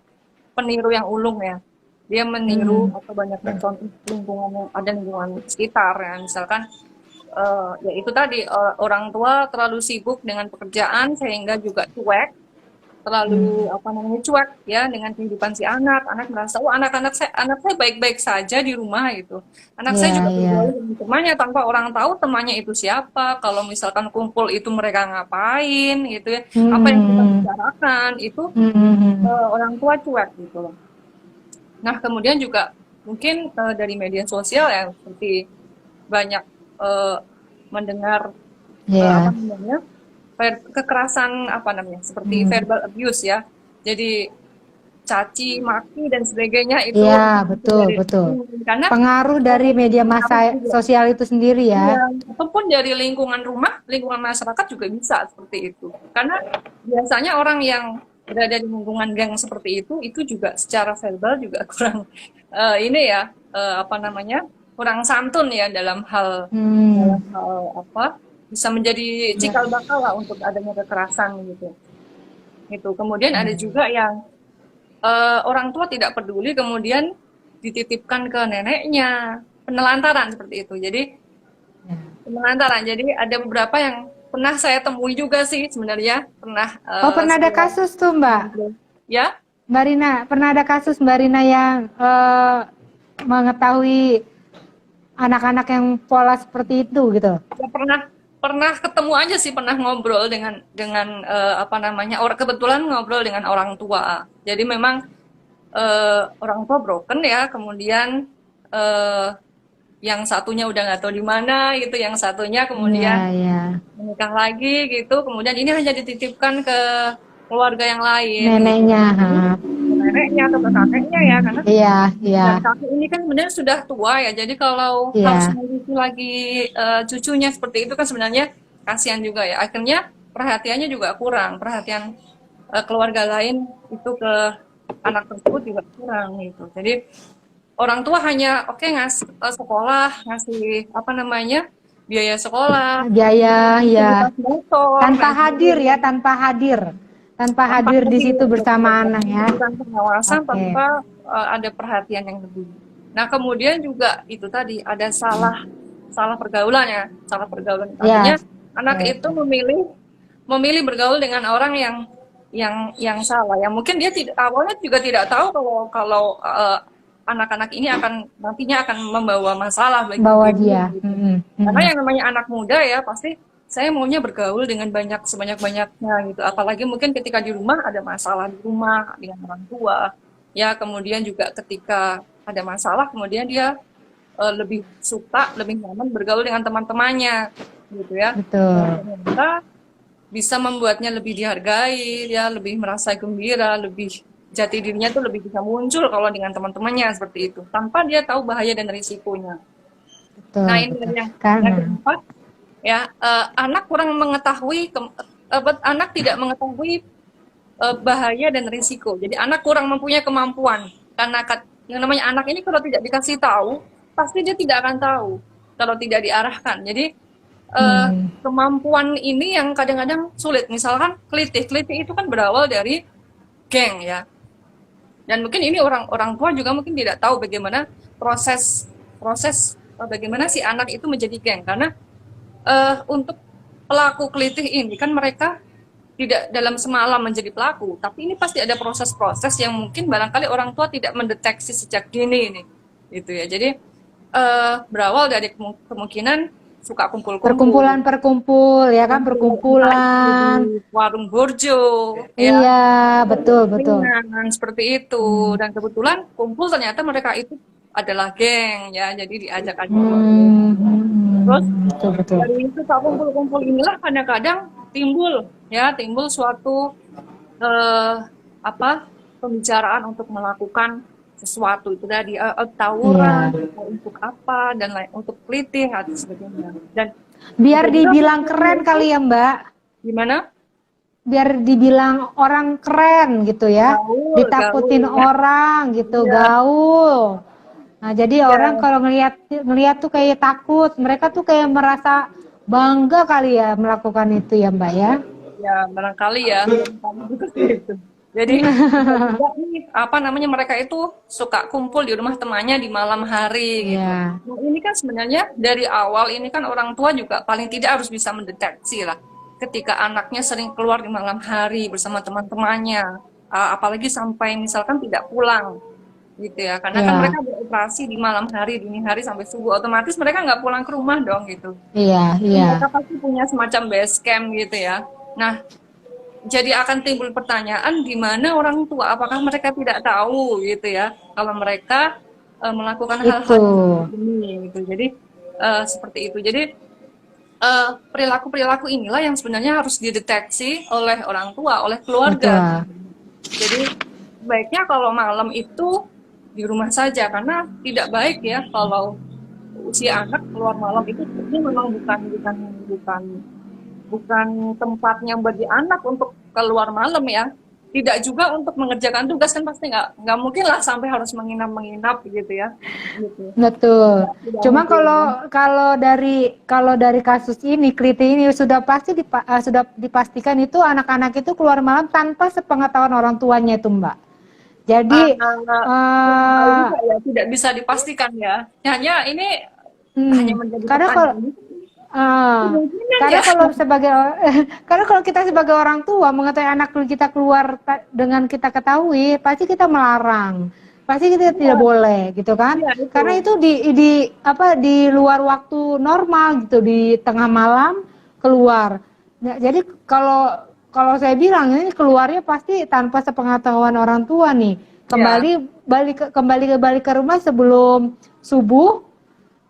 Speaker 2: peniru yang ulung ya dia meniru atau banyak mencontoh lingkungan yang ada lingkungan sekitar ya misalkan ya itu tadi orang tua terlalu sibuk dengan pekerjaan sehingga juga cuek terlalu apa namanya cuek ya dengan kehidupan si anak merasa anak saya baik-baik saja di rumah gitu saya juga bergaul dengan temannya tanpa orang tahu temannya itu siapa kalau misalkan kumpul itu mereka ngapain gitu ya apa yang kita bicarakan itu orang tua cuek gitu loh nah kemudian juga mungkin dari media sosial ya seperti banyak mendengar apa namanya kekerasan apa namanya seperti verbal abuse ya jadi caci maki dan sebagainya itu
Speaker 1: ya betul
Speaker 2: karena
Speaker 1: pengaruh dari media massa sosial itu sendiri ya
Speaker 2: ataupun dari lingkungan masyarakat juga bisa seperti itu karena biasanya orang yang berada di lingkungan gang seperti itu juga secara verbal juga kurang ini ya apa namanya kurang santun ya dalam hal apa bisa menjadi cikal bakal lah untuk adanya kekerasan gitu. Kemudian ada juga yang orang tua tidak peduli kemudian dititipkan ke neneknya, penelantaran seperti itu. Jadi
Speaker 1: Ya.
Speaker 2: penelantaran. Jadi ada beberapa yang pernah saya temui juga sih sebenarnya pernah
Speaker 1: Oh, pernah ada
Speaker 2: saya
Speaker 1: kasus tuh, Mbak.
Speaker 2: ya
Speaker 1: Mbak Rina, pernah ada kasus Mbak Rina yang mengetahui anak-anak yang pola seperti itu gitu.
Speaker 2: ya pernah pernah ketemu aja sih, pernah ngobrol dengan apa namanya, kebetulan ngobrol dengan orang tua. Jadi memang orang tua broken ya, kemudian eh, yang satunya udah nggak tahu di mana gitu, yang satunya
Speaker 1: Iya,
Speaker 2: kemudian
Speaker 1: iya.
Speaker 2: menikah lagi gitu, kemudian ini hanya dititipkan ke keluarga yang lain gitu,
Speaker 1: Neneknya, ha.
Speaker 2: ke neneknya atau ke kakeknya ya, karena
Speaker 1: Iya, iya,
Speaker 2: dan kakek ini kan sebenarnya sudah tua ya, jadi kalau harus
Speaker 1: iya.
Speaker 2: mengurusi lagi cucunya seperti itu kan sebenarnya kasihan juga ya. Akhirnya perhatiannya juga kurang, perhatian keluarga lain itu ke anak tersebut juga kurang gitu. Jadi orang tua hanya oke ngasih sekolah, ngasih apa namanya biaya sekolah,
Speaker 1: Biaya, ya.
Speaker 2: fasilitas motor,
Speaker 1: Tanpa hadir ya,
Speaker 2: ngasih
Speaker 1: tanpa hadir. Tanpa
Speaker 2: tanpa
Speaker 1: hadir di
Speaker 2: hadir,
Speaker 1: situ bersama anak ya.
Speaker 2: memberikan pengawasan
Speaker 1: Oke.
Speaker 2: tanpa ada perhatian yang lebih. Nah, kemudian juga itu tadi ada salah salah pergaulan ya, salah pergaulan.
Speaker 1: Ya,
Speaker 2: Artinya anak
Speaker 1: ya.
Speaker 2: itu memilih memilih bergaul dengan orang yang salah. Yang mungkin dia tidak awalnya juga tidak tahu kalau anak-anak ini akan nantinya akan membawa masalah bagi
Speaker 1: Bawa
Speaker 2: dirinya
Speaker 1: dia.
Speaker 2: gitu. Karena yang namanya anak muda ya pasti saya maunya bergaul dengan sebanyak-banyaknya gitu. Apalagi mungkin ketika di rumah ada masalah di rumah dengan orang tua. Ya, kemudian juga ketika ada masalah kemudian dia lebih suka, lebih nyaman bergaul dengan teman-temannya gitu ya.
Speaker 1: Betul.
Speaker 2: Dan ternyata bisa membuatnya lebih dihargai, ya lebih merasa gembira, lebih jati dirinya tuh lebih bisa muncul kalau dengan teman-temannya seperti itu, tanpa dia tahu bahaya dan risikonya.
Speaker 1: Betul,
Speaker 2: Nah, ini
Speaker 1: betul.
Speaker 2: yang
Speaker 1: Karena
Speaker 2: keempat, ya anak kurang mengetahui, anak tidak mengetahui bahaya dan risiko. Jadi anak kurang mempunyai kemampuan karena yang namanya anak ini kalau tidak dikasih tahu, pasti dia tidak akan tahu kalau tidak diarahkan. Jadi kemampuan ini yang kadang-kadang sulit. Misalkan kelitih itu kan berawal dari geng ya. Dan mungkin ini orang tua juga mungkin tidak tahu bagaimana proses proses bagaimana si anak itu menjadi geng, karena untuk pelaku kelitih ini kan mereka tidak dalam semalam menjadi pelaku, tapi ini pasti ada proses-proses yang mungkin barangkali orang tua tidak mendeteksi sejak dini ini, gitu ya. Jadi berawal dari kemungkinan suka kumpul-kumpul,
Speaker 1: perkumpulan ya kan, perkumpulan.
Speaker 2: di warung burjo, ya,
Speaker 1: Iya, betul, betul.
Speaker 2: seperti itu. Dan kebetulan kumpul ternyata mereka itu adalah geng ya, jadi diajak aja. Terus
Speaker 1: Betul, betul.
Speaker 2: dari suka kumpul-kumpul inilah kadang-kadang timbul suatu pembicaraan untuk melakukan sesuatu itu tadi, tawuran untuk apa dan lain, untuk kelitih atau sebagainya. Dan
Speaker 1: biar dibilang keren kali ya Mbak,
Speaker 2: gimana?
Speaker 1: biar dibilang orang keren gitu ya,
Speaker 2: Gaul,
Speaker 1: ditakutin
Speaker 2: gaul, ya.
Speaker 1: orang gitu,
Speaker 2: Iya.
Speaker 1: gaul. Nah jadi
Speaker 2: Ya.
Speaker 1: orang kalau ngelihat tuh kayak takut, mereka tuh kayak merasa bangga kali ya melakukan itu ya Mbak ya.
Speaker 2: Ya barangkali ya, barangkali juga sih itu. Jadi tiba-tiba nih, apa namanya, mereka itu suka kumpul di rumah temannya di malam hari gitu.
Speaker 1: Iya.
Speaker 2: Nah, ini kan sebenarnya dari awal ini kan orang tua juga paling tidak harus bisa mendeteksi lah ketika anaknya sering keluar di malam hari bersama teman-temannya, apalagi sampai misalkan tidak pulang gitu ya, karena kan
Speaker 1: Iya.
Speaker 2: mereka beroperasi di malam hari, dini hari sampai subuh, otomatis mereka nggak pulang ke rumah dong gitu.
Speaker 1: Iya, iya.
Speaker 2: Mereka pasti punya semacam base camp gitu ya. Nah, jadi akan timbul pertanyaan di mana orang tua, apakah mereka tidak tahu gitu ya kalau mereka melakukan hal-hal ini gitu. Jadi seperti itu. Jadi perilaku-perilaku inilah yang sebenarnya harus dideteksi oleh orang tua, oleh keluarga. Jadi baiknya kalau malam itu di rumah saja, karena tidak baik ya kalau usia anak keluar malam itu sebenarnya memang bukan tempatnya bagi anak untuk keluar malam ya. Tidak juga untuk mengerjakan tugas, kan pasti nggak mungkin lah sampai harus menginap gitu ya. Gitu.
Speaker 1: Betul. Cuma kalau dari kasus ini, keliti ini sudah dipastikan itu anak-anak itu keluar malam tanpa sepengetahuan orang tuanya itu Mbak. Jadi
Speaker 2: Hal
Speaker 1: eh,
Speaker 2: juga ya tidak bisa dipastikan ya. Hanya ini hanya menjadi
Speaker 1: karena kalau
Speaker 2: pertanyaan. Kemungkinan
Speaker 1: karena
Speaker 2: ya.
Speaker 1: kalau sebagai karena kalau kita sebagai orang tua mengetahui anak kita keluar dengan kita ketahui, pasti kita melarang. Pasti kita tidak boleh gitu kan?
Speaker 2: Iya itu.
Speaker 1: Karena itu di luar waktu normal gitu, di tengah malam keluar. Nah, jadi kalau kalau saya bilang ini keluarnya pasti tanpa sepengetahuan orang tua nih.
Speaker 2: Ya.
Speaker 1: Kembali ke rumah sebelum subuh.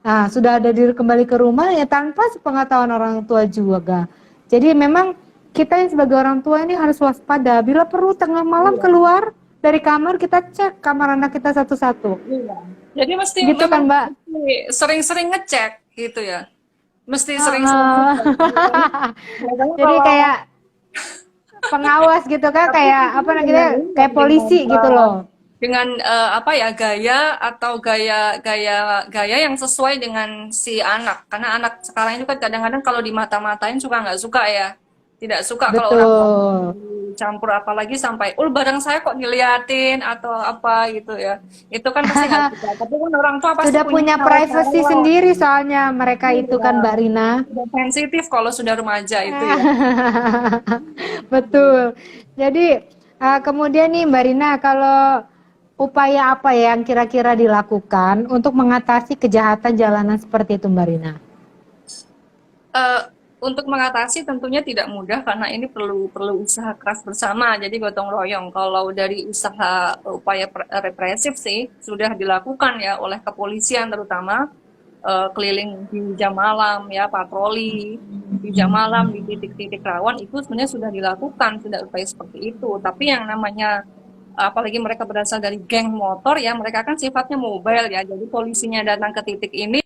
Speaker 1: Nah, sudah ada kembali ke rumah ya tanpa sepengetahuan orang tua juga. Jadi memang kita yang sebagai orang tua ini harus waspada. Bila perlu tengah malam
Speaker 2: Iya.
Speaker 1: keluar dari kamar, kita cek kamar anak kita satu-satu.
Speaker 2: Iya. Jadi mesti
Speaker 1: Gitu
Speaker 2: memang
Speaker 1: kan, Mbak?
Speaker 2: mesti sering-sering ngecek gitu ya. Mesti sering-sering
Speaker 1: Heeh.
Speaker 2: ngecek. Biasanya
Speaker 1: Jadi
Speaker 2: kalau
Speaker 1: kayak pengawas gitu kan,
Speaker 2: tapi
Speaker 1: kayak apa
Speaker 2: tentunya
Speaker 1: namanya, kayak
Speaker 2: dengan
Speaker 1: polisi gitu loh.
Speaker 2: apa ya gaya atau gaya yang sesuai dengan si anak. Karena anak sekarang itu kan kadang-kadang kalau dimata-matain suka nggak suka ya. Tidak suka kalau orang tua
Speaker 1: Betul.
Speaker 2: campur apalagi sampai, barang saya kok diliatin atau apa gitu ya. Itu kan pasti nggak suka. Tapi kan orang tua pasti
Speaker 1: Sudah
Speaker 2: punya
Speaker 1: punya
Speaker 2: cara-cara
Speaker 1: privacy
Speaker 2: lah.
Speaker 1: sendiri soalnya mereka itu
Speaker 2: Iya,
Speaker 1: kan, Mbak Rina.
Speaker 2: sudah sensitif kalau sudah remaja itu ya.
Speaker 1: Betul. Jadi kemudian nih Mbak Rina, kalau upaya apa yang kira-kira dilakukan untuk mengatasi kejahatan jalanan seperti itu, Mbak Rina?
Speaker 2: Eh, untuk mengatasi tentunya tidak mudah karena ini perlu perlu usaha keras bersama, jadi gotong royong. Kalau dari usaha upaya represif sih sudah dilakukan ya oleh kepolisian terutama, keliling di jam malam ya, patroli di jam malam di titik-titik rawan itu sebenarnya sudah dilakukan, sudah upaya seperti itu. Tapi yang namanya apalagi mereka berasal dari geng motor ya, mereka kan sifatnya mobile ya, jadi polisinya datang ke titik ini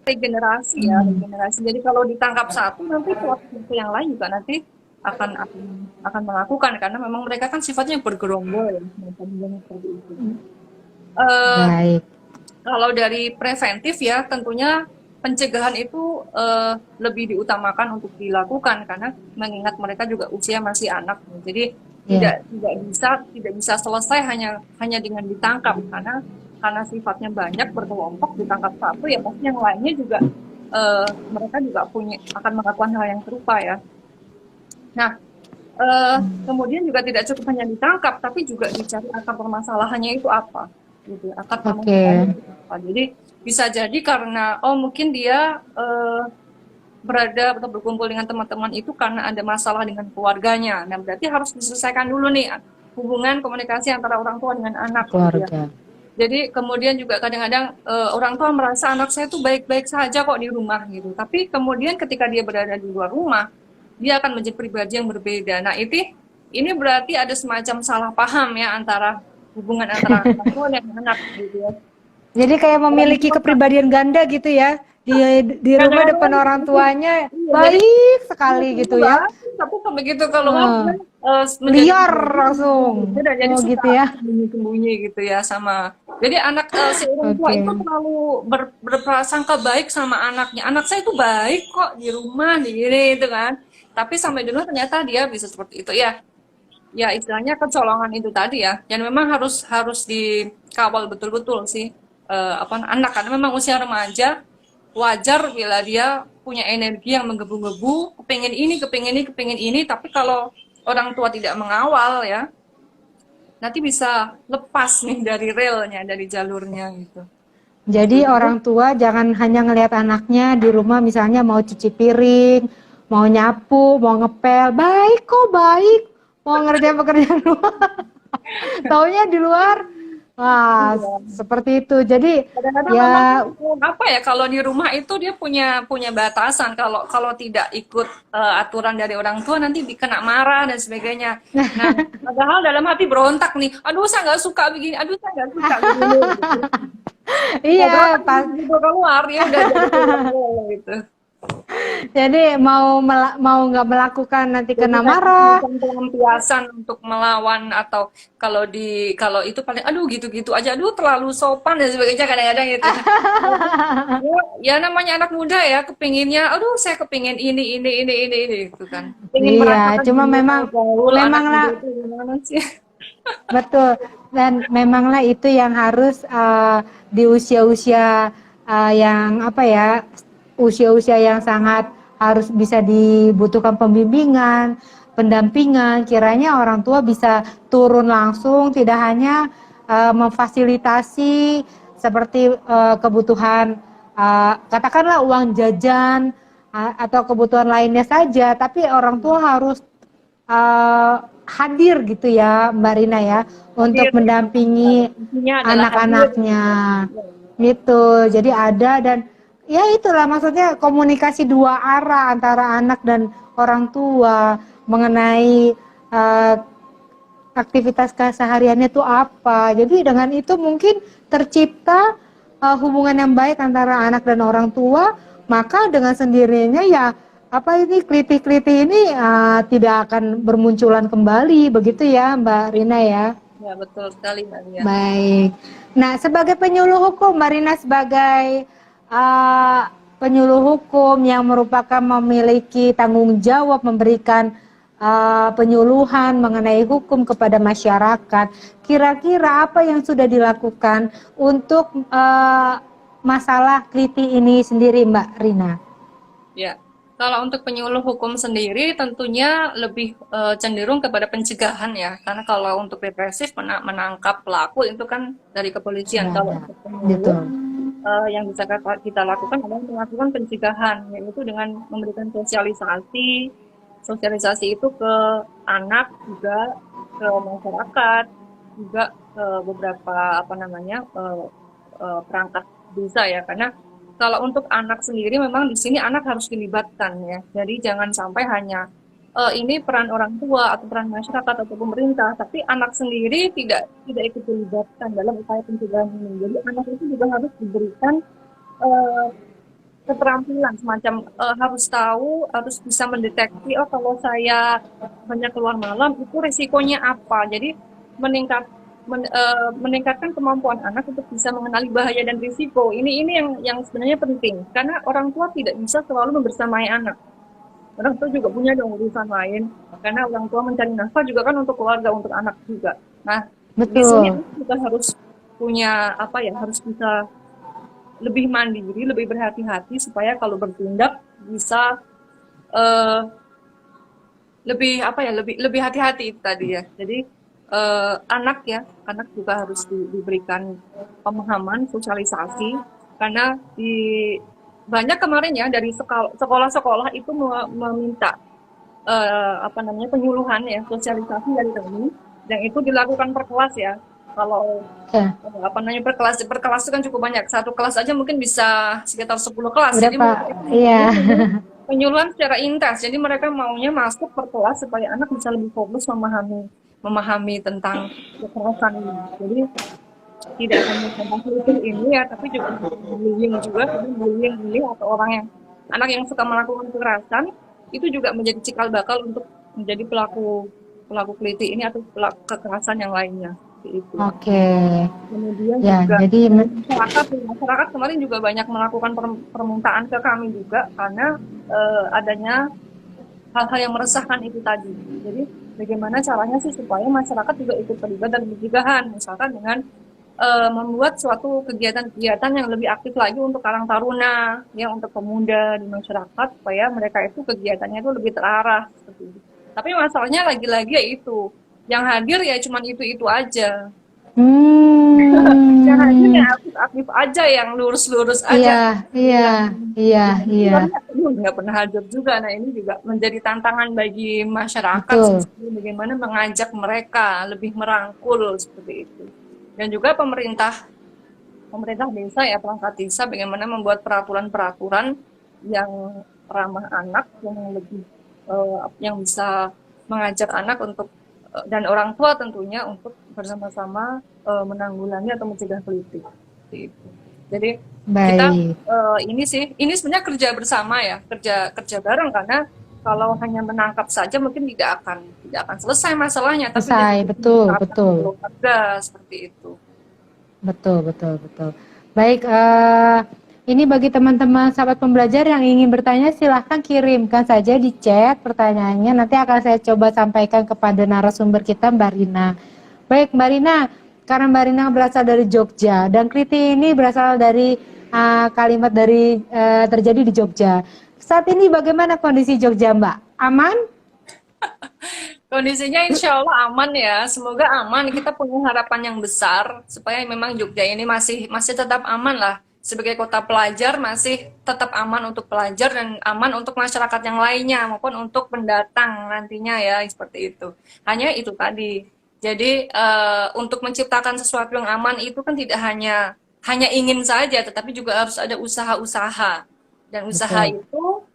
Speaker 2: regenerasi ya, regenerasi. Jadi kalau ditangkap satu nanti pelaku yang lain juga nanti akan melakukan karena memang mereka kan sifatnya bergerombol ya, seperti itu. Eh,
Speaker 1: Baik.
Speaker 2: Kalau dari preventif ya tentunya pencegahan itu lebih diutamakan untuk dilakukan karena mengingat mereka juga usia masih anak. Jadi
Speaker 1: Ya.
Speaker 2: tidak bisa selesai hanya dengan ditangkap karena sifatnya banyak berkelompok ditangkap satu ya pasti yang lainnya juga mereka juga akan melakukan hal yang serupa ya. Nah, kemudian juga tidak cukup hanya ditangkap tapi juga dicari akar permasalahannya itu apa gitu. Akar
Speaker 1: Oke.
Speaker 2: permasalahannya itu apa. Jadi bisa jadi karena mungkin dia berada atau berkumpul dengan teman-teman itu karena ada masalah dengan keluarganya. Nah, berarti harus diselesaikan dulu nih hubungan komunikasi antara orang tua dengan anak gitu ya.
Speaker 1: Keluarga.
Speaker 2: Jadi kemudian juga kadang-kadang orang tua merasa anak saya tuh baik-baik saja kok di rumah gitu. Tapi kemudian ketika dia berada di luar rumah, dia akan menjadi pribadi yang berbeda. Nah, ini berarti ada semacam salah paham ya antara hubungan antara orang tua dan anak gitu ya.
Speaker 1: Jadi kayak
Speaker 2: Orang
Speaker 1: memiliki
Speaker 2: tua
Speaker 1: kepribadian ganda gitu ya. Di rumah depan
Speaker 2: kadang-kadang
Speaker 1: orang tuanya
Speaker 2: iya, jadi
Speaker 1: baik sekali gitu ya.
Speaker 2: tapi begitu kalau
Speaker 1: Eh,
Speaker 2: ngobrol menjadi
Speaker 1: liar
Speaker 2: pribadi
Speaker 1: langsung.
Speaker 2: beda, jadi
Speaker 1: Oh
Speaker 2: suka
Speaker 1: gitu ya.
Speaker 2: sembunyi-sembunyi gitu ya sama. Jadi anak si orang tua itu
Speaker 1: Oke.
Speaker 2: terlalu berprasangka baik sama anaknya. Anak saya itu baik kok di rumah di gini itu kan. Tapi sampai dulu ternyata dia bisa seperti itu ya. Ya istilahnya kecolongan itu tadi ya. Dan memang harus dikawal betul-betul sih anak karena memang usia remaja wajar bila dia punya energi yang menggebu-gebu, kepingin ini, tapi kalau orang tua tidak mengawal ya, nanti bisa lepas nih dari relnya, dari jalurnya gitu.
Speaker 1: Jadi orang tua jangan hanya ngelihat anaknya di rumah misalnya mau cuci piring, mau nyapu, mau ngepel, baik kok baik, mau ngerjain pekerjaan rumah, taunya di luar, wah
Speaker 2: Iya.
Speaker 1: seperti itu. Jadi
Speaker 2: Kadang-kadang memang
Speaker 1: ya
Speaker 2: apa ya kalau di rumah itu dia punya punya batasan kalau kalau tidak ikut aturan dari orang tua nanti dikena marah dan sebagainya. Nah, padahal dalam hati berontak nih, aduh saya nggak suka begini, aduh saya nggak suka begini. Gitu.
Speaker 1: iya
Speaker 2: Ngobrol kan
Speaker 1: pas
Speaker 2: gitu keluar ya udah jadi keluar gitu.
Speaker 1: Jadi mau nggak melakukan nanti
Speaker 2: Jadi
Speaker 1: kena
Speaker 2: kayak
Speaker 1: marah.
Speaker 2: semacam pelampiasan untuk melawan, atau kalau itu paling aduh gitu-gitu aja, aduh terlalu sopan dan sebagainya kadang-kadang gitu. Ya, ya namanya anak muda ya, kepinginnya, aduh saya kepingin ini gitu kan. Pengen
Speaker 1: Iya,
Speaker 2: merasakan
Speaker 1: cuma
Speaker 2: dunia gaul anak
Speaker 1: memanglah
Speaker 2: muda itu gimana sih?
Speaker 1: betul, dan memanglah itu yang harus di usia-usia yang apa ya, usia-usia yang sangat harus bisa dibutuhkan pembimbingan, pendampingan. Kiranya orang tua bisa turun langsung, tidak hanya memfasilitasi seperti kebutuhan katakanlah uang jajan atau kebutuhan lainnya saja, tapi orang tua harus uh, hadir gitu ya Mbak Rina ya
Speaker 2: Hadir,
Speaker 1: untuk mendampingi
Speaker 2: intinya adalah hadir.
Speaker 1: anak-anaknya gitu. Jadi ada dan ya itulah maksudnya komunikasi dua arah antara anak dan orang tua mengenai uh, aktivitas kesehariannya itu apa. Jadi dengan itu mungkin tercipta hubungan yang baik antara anak dan orang tua, maka dengan sendirinya ya apa ini kliti-kliti ini tidak akan bermunculan kembali, begitu ya Mbak Rina ya.
Speaker 2: Ya, betul sekali Mbak Lia.
Speaker 1: Baik. Nah, sebagai penyuluh hukum, Mbak Rina sebagai uh, penyuluh hukum yang merupakan memiliki tanggung jawab memberikan penyuluhan mengenai hukum kepada masyarakat. Kira-kira apa yang sudah dilakukan untuk masalah kliti ini sendiri, Mbak Rina?
Speaker 2: Ya, kalau untuk penyuluh hukum sendiri tentunya lebih cenderung kepada pencegahan ya, karena kalau untuk represif menangkap pelaku itu kan dari kepolisian.
Speaker 1: Sudah
Speaker 2: Kalau
Speaker 1: ada.
Speaker 2: untuk penyuluh
Speaker 1: Betul.
Speaker 2: yang bisa kita lakukan adalah melakukan pencegahan, yaitu dengan memberikan sosialisasi. Sosialisasi itu ke anak juga, ke masyarakat, juga ke beberapa apa namanya perangkat desa ya, karena kalau untuk anak sendiri memang di sini anak harus dilibatkan ya. Jadi jangan sampai hanya ini peran orang tua atau peran masyarakat atau pemerintah, tapi anak sendiri tidak ikut dilibatkan dalam upaya pencegahan ini. Jadi anak itu juga harus diberikan eh, keterampilan semacam harus tahu, harus bisa mendeteksi, oh kalau saya banyak keluar malam itu risikonya apa. Jadi meningkatkan kemampuan anak untuk bisa mengenali bahaya dan risiko. Ini yang sebenarnya penting karena orang tua tidak bisa selalu membersamai anak. Orang tua juga punya dong urusan lain karena orang tua mencari nafkah juga kan untuk keluarga, untuk anak juga. Nah, di sini
Speaker 1: Betul.
Speaker 2: kita harus punya apa ya, harus bisa lebih mandiri, lebih berhati-hati supaya kalau bertindak bisa uh, lebih apa ya, lebih hati-hati tadi ya. Jadi anak juga harus diberikan pemahaman, sosialisasi karena di banyak kemarin ya dari sekolah-sekolah itu meminta apa namanya penyuluhan ya, sosialisasi dari kami, dan itu dilakukan per kelas ya. Kalau
Speaker 1: Ya.
Speaker 2: apa namanya per kelas itu kan cukup banyak. Satu kelas aja mungkin bisa sekitar 10 kelas. Jadi
Speaker 1: Berapa?
Speaker 2: mereka itu
Speaker 1: Iya.
Speaker 2: maunya penyuluhan secara intens. Jadi mereka maunya masuk per kelas supaya anak bisa lebih fokus memahami memahami tentang kekerasan ini. Jadi tidak hanya tentang kultur ini ya, tapi juga tentang bullying juga. Karena bullying ini atau orang yang anak yang suka melakukan kekerasan itu juga menjadi cikal bakal untuk menjadi pelaku pelaku keliti ini atau pelaku kekerasan yang lainnya. Seperti itu.
Speaker 1: Oke.
Speaker 2: Kemudian
Speaker 1: Ya,
Speaker 2: juga
Speaker 1: jadi
Speaker 2: dari masyarakat kemarin juga banyak melakukan permintaan ke kami juga karena adanya hal-hal yang meresahkan itu tadi. Jadi bagaimana caranya sih supaya masyarakat juga ikut terlibat dalam pencegahan, misalkan dengan membuat suatu kegiatan-kegiatan yang lebih aktif lagi untuk karang taruna, ya untuk pemuda di masyarakat supaya mereka itu kegiatannya itu lebih terarah seperti itu. Tapi masalahnya lagi-lagi ya itu, yang hadir ya cuman itu aja. Yang hadir
Speaker 1: hmm,
Speaker 2: ya aktif-aktif aja, yang lurus-lurus
Speaker 1: iya,
Speaker 2: aja.
Speaker 1: iya,
Speaker 2: Yang
Speaker 1: iya, iya,
Speaker 2: nggak pernah hadir juga. Nah ini juga menjadi tantangan bagi masyarakat
Speaker 1: betul.
Speaker 2: sebetulnya bagaimana mengajak mereka lebih merangkul seperti itu. Dan juga pemerintah desa ya, perangkat desa bagaimana membuat peraturan-peraturan yang ramah anak, yang lebih yang bisa mengajak anak untuk dan orang tua tentunya untuk bersama-sama menanggulangi atau mencegah keliti. Jadi Kita
Speaker 1: Baik.
Speaker 2: ini sebenarnya kerja bersama ya, kerja kerja bareng, karena kalau hanya menangkap saja mungkin tidak akan selesai masalahnya, tapi dia
Speaker 1: Selesai,
Speaker 2: harus
Speaker 1: betul,
Speaker 2: menerapkan
Speaker 1: betul.
Speaker 2: keluarga seperti itu.
Speaker 1: Betul, betul, betul. Baik, ini bagi teman-teman sahabat pembelajar yang ingin bertanya, silahkan kirimkan saja di chat pertanyaannya. Nanti akan saya coba sampaikan kepada narasumber kita, Mbak Rina. Baik, Mbak Rina, karena Mbak Rina berasal dari Jogja dan Kriti ini berasal dari kalimat dari terjadi di Jogja. Saat ini bagaimana kondisi Jogja, Mbak? Aman?
Speaker 2: Kondisinya insya Allah aman ya, semoga aman. Kita punya harapan yang besar supaya memang Jogja ini masih masih tetap aman lah. Sebagai kota pelajar masih tetap aman untuk pelajar dan aman untuk masyarakat yang lainnya maupun untuk pendatang nantinya ya, seperti itu. Hanya itu tadi. Jadi untuk menciptakan sesuatu yang aman itu kan tidak hanya hanya ingin saja, tetapi juga harus ada usaha-usaha, dan usaha
Speaker 1: Betul.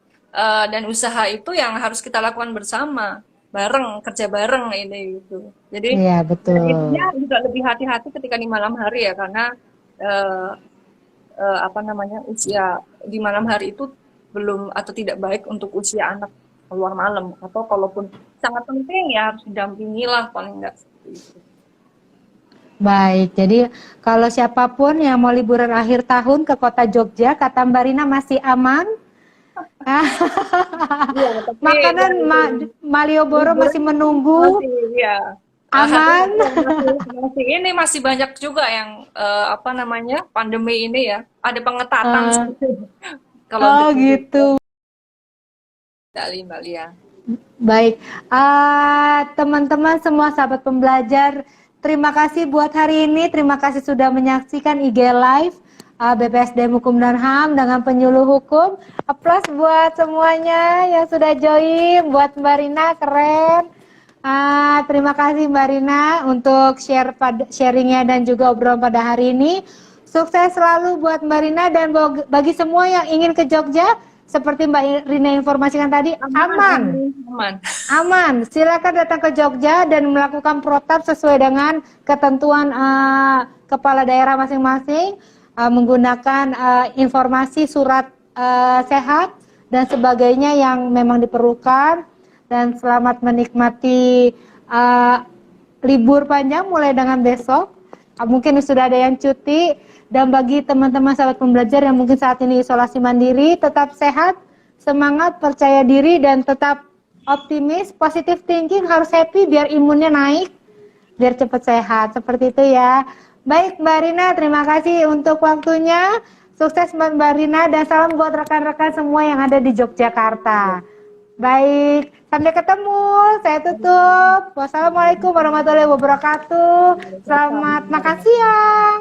Speaker 2: itu yang harus kita lakukan bersama, bareng, kerja bareng ini gitu. Jadi
Speaker 1: Iya, betul.
Speaker 2: intinya juga lebih hati-hati ketika di malam hari ya, karena eh, apa namanya, usia di malam hari itu belum atau tidak baik untuk usia anak keluar malam, atau kalaupun sangat penting ya harus didampingi lah paling enggak seperti itu.
Speaker 1: Baik, jadi kalau siapapun yang mau liburan akhir tahun ke kota Jogja, kata Mbak Rina masih aman.
Speaker 2: Iya, tapi
Speaker 1: Makanan
Speaker 2: dari
Speaker 1: Malioboro masih
Speaker 2: liburan
Speaker 1: menunggu,
Speaker 2: masih ya,
Speaker 1: aman.
Speaker 2: hati-hati ya, masih banyak juga yang apa namanya, pandemi ini ya, ada pengetatan
Speaker 1: Eh,
Speaker 2: kalau
Speaker 1: oh
Speaker 2: untuk
Speaker 1: gitu.
Speaker 2: Mbak Lia.
Speaker 1: Baik, teman-teman semua sahabat pembelajar, terima kasih buat hari ini. Terima kasih sudah menyaksikan IG Live BPSDM Hukum dan HAM dengan penyuluh hukum. Aplaus buat semuanya yang sudah join. Buat Mbak Rina, keren. Terima kasih Mbak Rina untuk sharingnya dan juga obrolan pada hari ini. Sukses selalu buat Mbak Rina dan bagi semua yang ingin ke Jogja, seperti Mbak Rina informasikan tadi,
Speaker 2: Aman,
Speaker 1: aman.
Speaker 2: aman, aman.
Speaker 1: Aman, silakan datang ke Jogja dan melakukan protap sesuai dengan ketentuan kepala daerah masing-masing, menggunakan informasi surat sehat dan sebagainya yang memang diperlukan. Dan selamat menikmati libur panjang mulai dengan besok. Mungkin sudah ada yang cuti. Dan bagi teman-teman sahabat pembelajar yang mungkin saat ini isolasi mandiri, tetap sehat, semangat, percaya diri, dan tetap optimis, positive thinking, harus happy biar imunnya naik, biar cepat sehat. Seperti itu ya. Baik Mbak Rina, terima kasih untuk waktunya. Sukses Mbak Rina dan salam buat rekan-rekan semua yang ada di Yogyakarta. Baik, sampai ketemu. Saya tutup. Wassalamualaikum warahmatullahi wabarakatuh. Selamat makan siang.